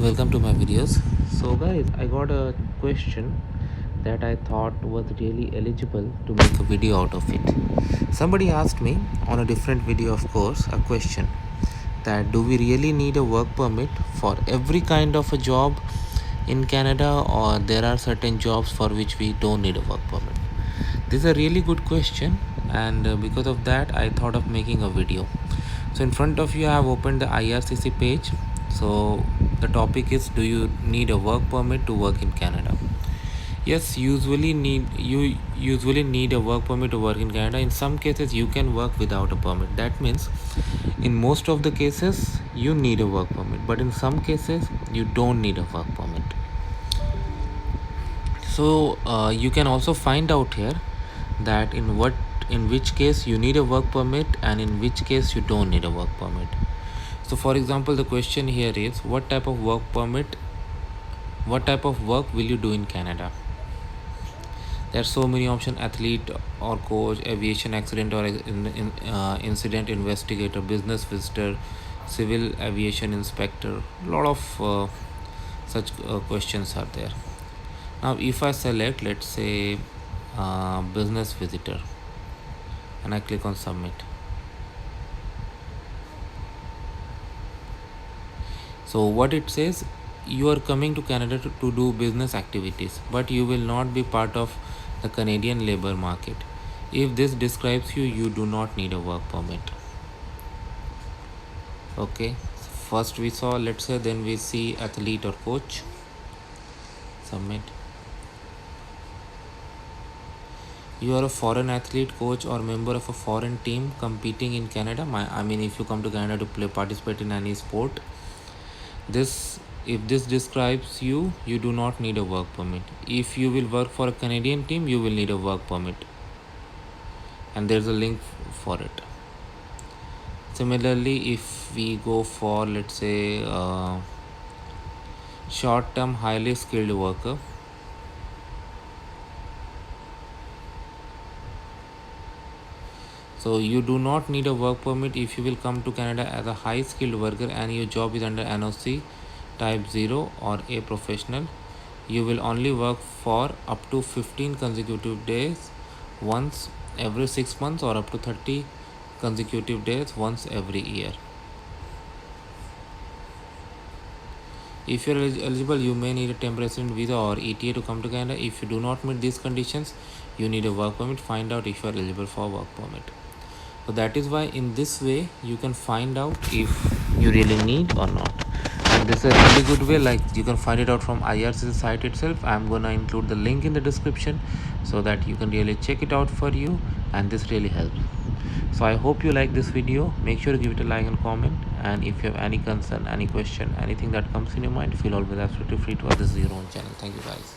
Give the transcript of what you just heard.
Welcome to my videos. So guys, I got a question that I thought was really eligible to make a video out of it. Somebody asked me on a different video, of course, a question that do we really need a work permit for every kind of a job in Canada, or there are certain jobs for which we don't need a work permit? This is a really good question, and because of that I thought of making a video. So in front of you I have opened the IRCC page. So the topic is, do you need a work permit to work in Canada? Yes, you usually need a work permit to work in Canada. In some cases you can work without a permit. That means in most of the cases you need a work permit, but in some cases you don't need a work permit. So you can also find out here that in which case you need a work permit and in which case you don't need a work permit. So for example, the question here is, what type of work will you do in Canada? There are so many options: athlete or coach, aviation accident or incident investigator, business visitor, civil aviation inspector. A lot of such questions are there. Now if I select, let's say, business visitor, and I click on submit. So what it says, you are coming to Canada to do business activities, but you will not be part of the Canadian labor market. If this describes you, you do not need a work permit. Okay, first we saw, let's say, then we see athlete or coach. Submit. You are a foreign athlete, coach, or member of a foreign team competing in Canada. I mean, if you come to Canada to participate in any sport, if this describes you, you do not need a work permit. If you will work for a Canadian team, you will need a work permit, and there's a link for it. Similarly, if we go for, let's say, short-term highly skilled worker, so you do not need a work permit if you will come to Canada as a high skilled worker and your job is under NOC type 0 or a professional. You will only work for up to 15 consecutive days once every 6 months, or up to 30 consecutive days once every year. If you are eligible, you may need a temporary resident visa or ETA to come to Canada. If you do not meet these conditions, you need a work permit. Find out if you are eligible for work permit. So that is why in this way you can find out if you really need or not. And this is a really good way, like you can find it out from IRCC site itself. I'm gonna include the link in the description so that you can really check it out for you, and this really helps. So I hope you like this video. Make sure to give it a like and comment, and if you have any concern, any question, anything that comes in your mind, feel always absolutely free to ask this is your own channel. Thank you guys.